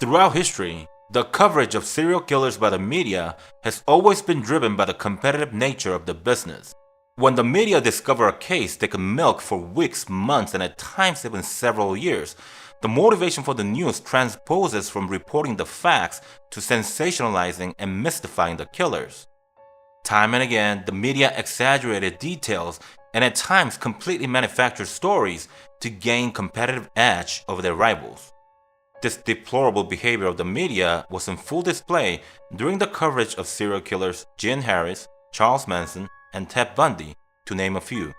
Throughout history, the coverage of serial killers by the media has always been driven by the competitive nature of the business. When the media discover a case they can milk for weeks, months, and at times even several years, the motivation for the news transposes from reporting the facts to sensationalizing and mystifying the killers. Time and again, the media exaggerated details and at times completely manufactured stories to gain competitive edge over their rivals. This deplorable behavior of the media was in full display during the coverage of serial killers Gene Harris, Charles Manson, and Ted Bundy, to name a few.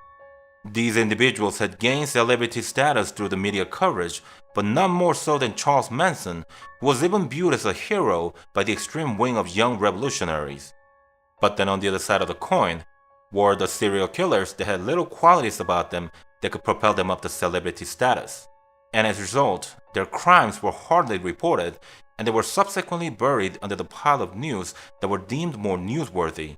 These individuals had gained celebrity status through the media coverage, but none more so than Charles Manson, who was even viewed as a hero by the extreme wing of young revolutionaries. But then on the other side of the coin were the serial killers that had little qualities about them that could propel them up to celebrity status. And as a result, their crimes were hardly reported, and they were subsequently buried under the pile of news that were deemed more newsworthy.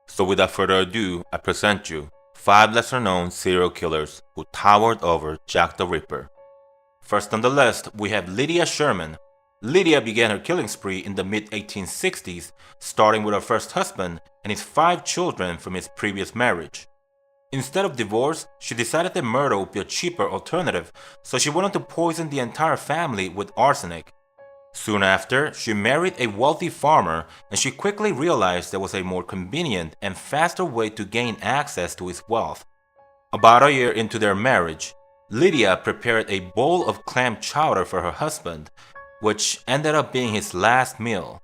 So without further ado, I present you 5 lesser-known serial killers who towered over Jack the Ripper. First on the list, we have Lydia Sherman. Lydia began her killing spree in the mid-1860s, starting with her first husband and his 5 children from his previous marriage. Instead of divorce, she decided that murder would be a cheaper alternative, so she went on to poison the entire family with arsenic. Soon after, she married a wealthy farmer, and she quickly realized there was a more convenient and faster way to gain access to his wealth. About a year into their marriage, Lydia prepared a bowl of clam chowder for her husband, which ended up being his last meal.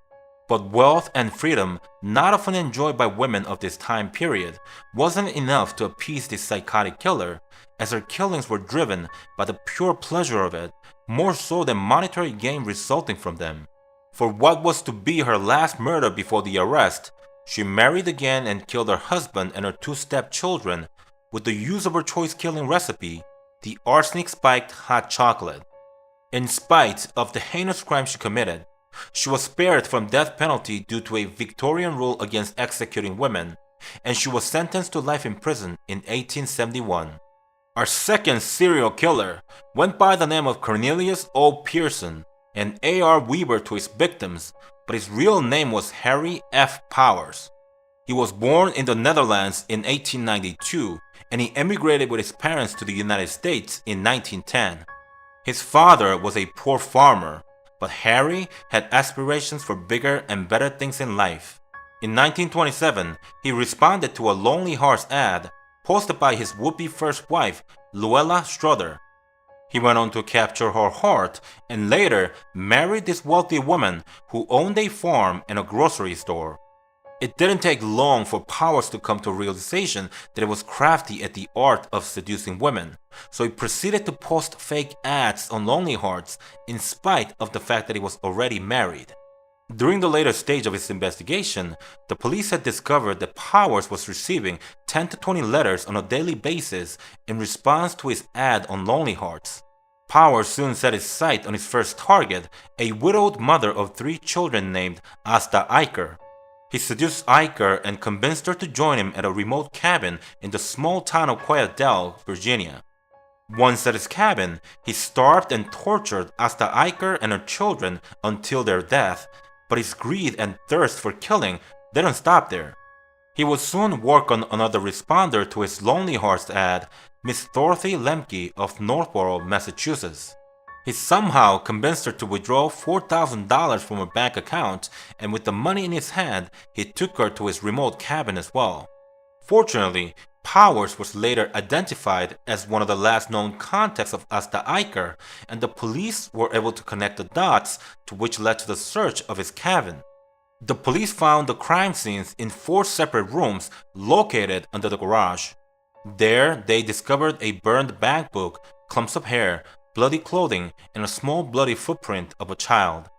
But wealth and freedom, not often enjoyed by women of this time period, wasn't enough to appease this psychotic killer, as her killings were driven by the pure pleasure of it, more so than monetary gain resulting from them. For what was to be her last murder before the arrest, she married again and killed her husband and her 2 stepchildren with the use of her choice killing recipe, the arsenic-spiked hot chocolate. In spite of the heinous crime she committed, she was spared from death penalty due to a Victorian rule against executing women, and she was sentenced to life in prison in 1871. Our second serial killer went by the name of Cornelius O. Pearson, an A.R. Weaver to his victims, but his real name was Harry F. Powers. He was born in the Netherlands in 1892, and he emigrated with his parents to the United States in 1910. His father was a poor farmer, but Harry had aspirations for bigger and better things in life. In 1927, he responded to a Lonely Hearts ad posted by his would-be first wife, Luella Strother. He went on to capture her heart and later married this wealthy woman who owned a farm and a grocery store. It didn't take long for Powers to come to a realization that it was crafty at the art of seducing women, so he proceeded to post fake ads on Lonely Hearts in spite of the fact that he was already married. During the later stage of his investigation, the police had discovered that Powers was receiving 10 to 20 letters on a daily basis in response to his ad on Lonely Hearts. Powers soon set his sight on his first target, a widowed mother of 3 children named Asta Eicher. He seduced Eicher and convinced her to join him at a remote cabin in the small town of Quail, Virginia. Once at his cabin, he starved and tortured Asta Eicher and her children until their death, but his greed and thirst for killing didn't stop there. He would soon work on another responder to his Lonely Hearts ad, Miss Dorothy Lemke of Northborough, Massachusetts. He somehow convinced her to withdraw $4,000 from her bank account, and with the money in his hand, he took her to his remote cabin as well. Fortunately, Powers was later identified as one of the last known contacts of Asta Eicher, and the police were able to connect the dots, to which led to the search of his cabin. The police found the crime scenes in 4 separate rooms located under the garage. There, they discovered a burned bank book, clumps of hair, bloody clothing, and a small bloody footprint of a child.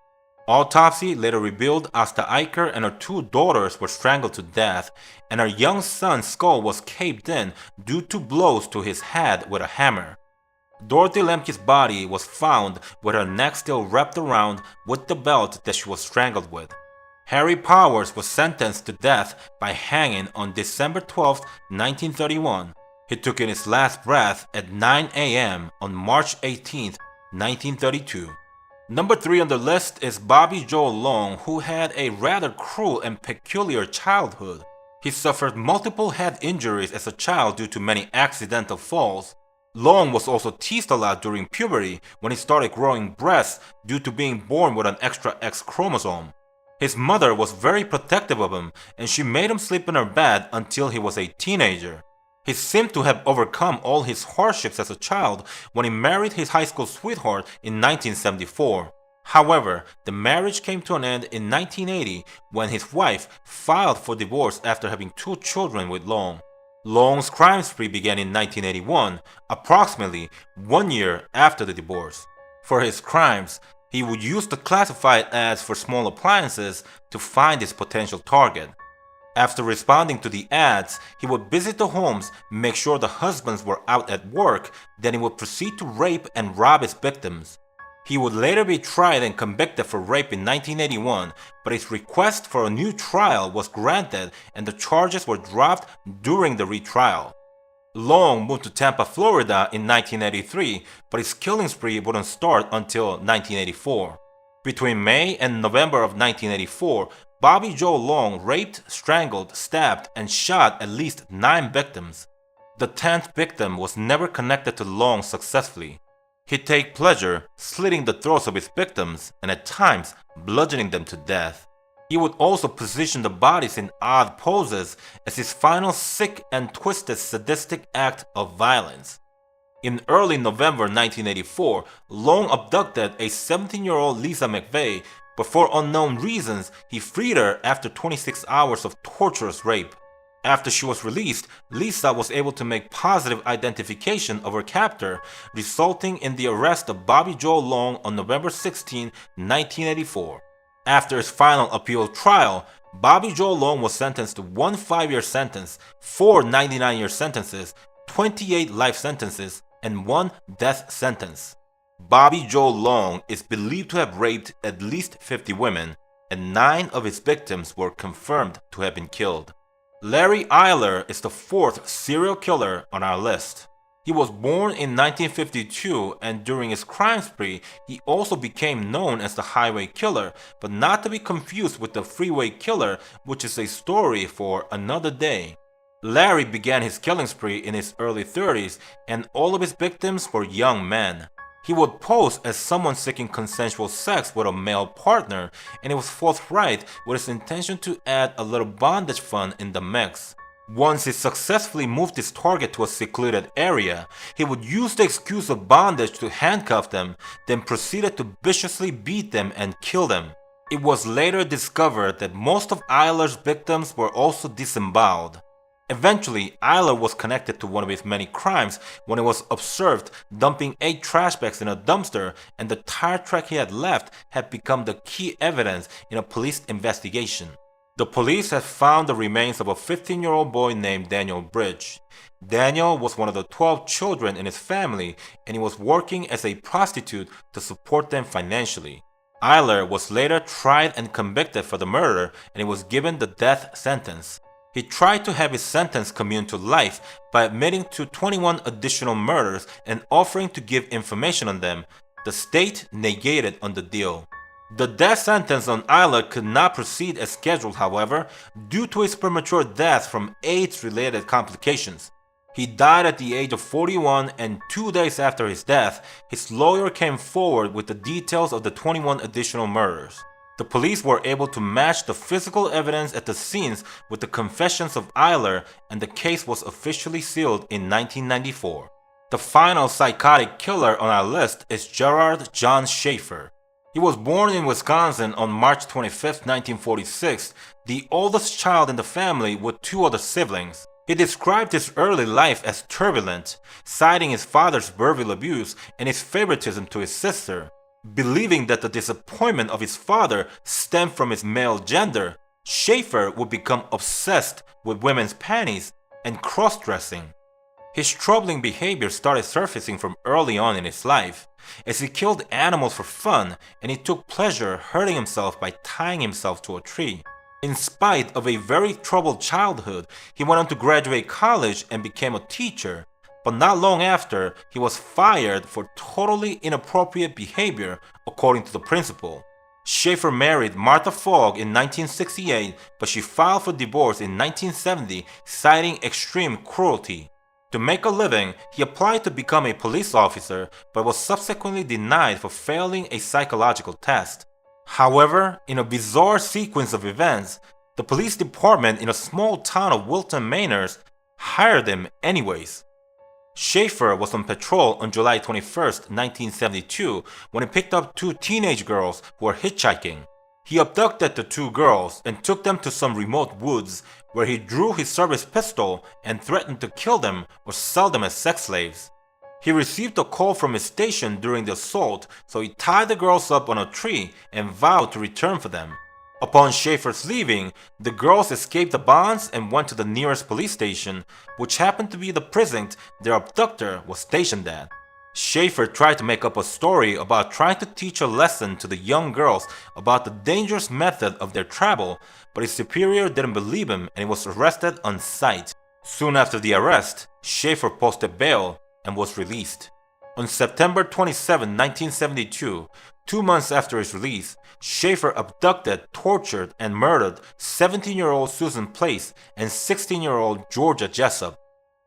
Autopsy later revealed Asta Eicher and her 2 daughters were strangled to death, and her young son's skull was caved in due to blows to his head with a hammer. Dorothy Lemke's body was found with her neck still wrapped around with the belt that she was strangled with. Harry Powers was sentenced to death by hanging on December 12, 1931. He took in his last breath at 9 a.m. on March 18, 1932. Number 3 on the list is Bobby Joe Long, who had a rather cruel and peculiar childhood. He suffered multiple head injuries as a child due to many accidental falls. Long was also teased a lot during puberty when he started growing breasts due to being born with an extra X chromosome. His mother was very protective of him and she made him sleep in her bed until he was a teenager. He seemed to have overcome all his hardships as a child when he married his high school sweetheart in 1974. However, the marriage came to an end in 1980 when his wife filed for divorce after having 2 children with Long. Long's crime spree began in 1981, approximately 1 year after the divorce. For his crimes, he would use the classified ads for small appliances to find his potential target. After responding to the ads, he would visit the homes, make sure the husbands were out at work, then he would proceed to rape and rob his victims. He would later be tried and convicted for rape in 1981, but his request for a new trial was granted and the charges were dropped during the retrial. Long moved to Tampa, Florida in 1983, but his killing spree wouldn't start until 1984. Between May and November of 1984, Bobby Joe Long raped, strangled, stabbed, and shot at least 9 victims. The 10th victim was never connected to Long successfully. He'd take pleasure slitting the throats of his victims and at times bludgeoning them to death. He would also position the bodies in odd poses as his final sick and twisted sadistic act of violence. In early November 1984, Long abducted a 17-year-old Lisa McVeigh, but for unknown reasons, he freed her after 26 hours of torturous rape. After she was released, Lisa was able to make positive identification of her captor, resulting in the arrest of Bobby Joe Long on November 16, 1984. After his final appeal trial, Bobby Joe Long was sentenced to 1 5-year sentence, 4 99-year sentences, 28 life sentences, and 1 death sentence. Bobby Joe Long is believed to have raped at least 50 women, and 9 of his victims were confirmed to have been killed. Larry Eyler is the 4th serial killer on our list. He was born in 1952 and during his crime spree, he also became known as the Highway Killer, but not to be confused with the Freeway Killer, which is a story for another day. Larry began his killing spree in his early 30s and all of his victims were young men. He would pose as someone seeking consensual sex with a male partner, and he was forthright with his intention to add a little bondage fun in the mix. Once he successfully moved his target to a secluded area, he would use the excuse of bondage to handcuff them, then proceeded to viciously beat them and kill them. It was later discovered that most of Eyler's victims were also disemboweled. Eventually, Eyler was connected to one of his many crimes when he was observed dumping 8 trash bags in a dumpster, and the tire track he had left had become the key evidence in a police investigation. The police had found the remains of a 15-year-old boy named Daniel Bridge. Daniel was one of the 12 children in his family, and he was working as a prostitute to support them financially. Eyler was later tried and convicted for the murder, and he was given the death sentence. He tried to have his sentence commuted to life by admitting to 21 additional murders and offering to give information on them. The state negated on the deal. The death sentence on Eyler could not proceed as scheduled, however, due to his premature death from AIDS-related complications. He died at the age of 41, and 2 days after his death, his lawyer came forward with the details of the 21 additional murders. The police were able to match the physical evidence at the scenes with the confessions of Eyler, and the case was officially sealed in 1994. The final psychotic killer on our list is Gerard John Schaefer. He was born in Wisconsin on March 25, 1946, the oldest child in the family with 2 other siblings. He described his early life as turbulent, citing his father's verbal abuse and his favoritism to his sister. Believing that the disappointment of his father stemmed from his male gender, Schaefer would become obsessed with women's panties and cross-dressing. His troubling behavior started surfacing from early on in his life, as he killed animals for fun and he took pleasure hurting himself by tying himself to a tree. In spite of a very troubled childhood, he went on to graduate college and became a teacher, but not long after, he was fired for totally inappropriate behavior, according to the principal. Schaefer married Martha Fogg in 1968, but she filed for divorce in 1970, citing extreme cruelty. To make a living, he applied to become a police officer, but was subsequently denied for failing a psychological test. However, in a bizarre sequence of events, the police department in a small town of Wilton Manors hired him anyways. Schaefer was on patrol on July 21, 1972, when he picked up two teenage girls who were hitchhiking. He abducted the two girls and took them to some remote woods where he drew his service pistol and threatened to kill them or sell them as sex slaves. He received a call from his station during the assault, so he tied the girls up on a tree and vowed to return for them. Upon Schaefer's leaving, the girls escaped the bonds and went to the nearest police station, which happened to be the precinct their abductor was stationed at. Schaefer tried to make up a story about trying to teach a lesson to the young girls about the dangerous method of their travel, but his superior didn't believe him and he was arrested on sight. Soon after the arrest, Schaefer posted bail and was released. On September 27, 1972, 2 months after his release, Schaefer abducted, tortured, and murdered 17-year-old Susan Place and 16-year-old Georgia Jessup.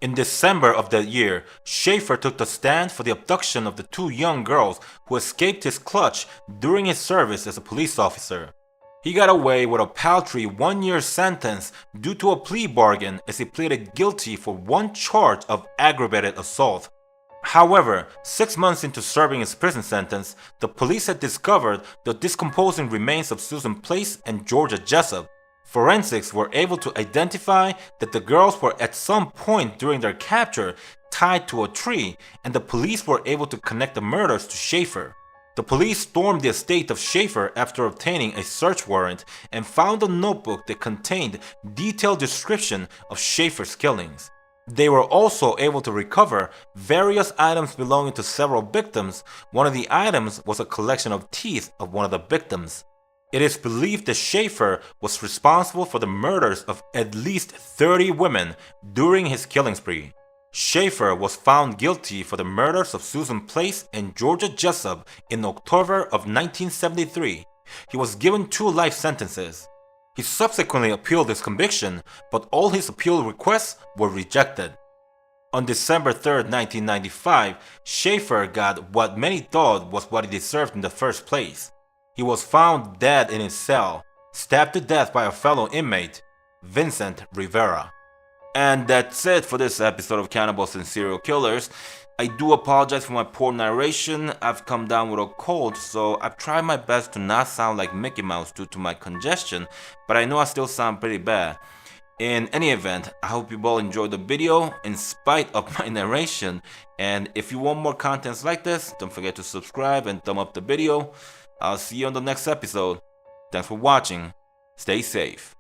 In December of that year, Schaefer took the stand for the abduction of the two young girls who escaped his clutch during his service as a police officer. He got away with a paltry 1-year sentence due to a plea bargain as he pleaded guilty for one charge of aggravated assault. However, 6 months into serving his prison sentence, the police had discovered the decomposing remains of Susan Place and Georgia Jessup. Forensics were able to identify that the girls were at some point during their capture tied to a tree, and the police were able to connect the murders to Schaefer. The police stormed the estate of Schaefer after obtaining a search warrant and found a notebook that contained detailed description of Schaefer's killings. They were also able to recover various items belonging to several victims. One of the items was a collection of teeth of one of the victims. It is believed that Schaefer was responsible for the murders of at least 30 women during his killing spree. Schaefer was found guilty for the murders of Susan Place and Georgia Jessup in October of 1973. He was given 2 life sentences. He subsequently appealed his conviction, but all his appeal requests were rejected. On December 3, 1995, Schaefer got what many thought was what he deserved in the first place. He was found dead in his cell, stabbed to death by a fellow inmate, Vincent Rivera. And that's it for this episode of Cannibals and Serial Killers. I do apologize for my poor narration. I've come down with a cold, so I've tried my best to not sound like Mickey Mouse due to my congestion, but I know I still sound pretty bad. In any event, I hope you all enjoyed the video in spite of my narration, and if you want more contents like this, don't forget to subscribe and thumb up the video. I'll see you on the next episode. Thanks for watching. Stay safe.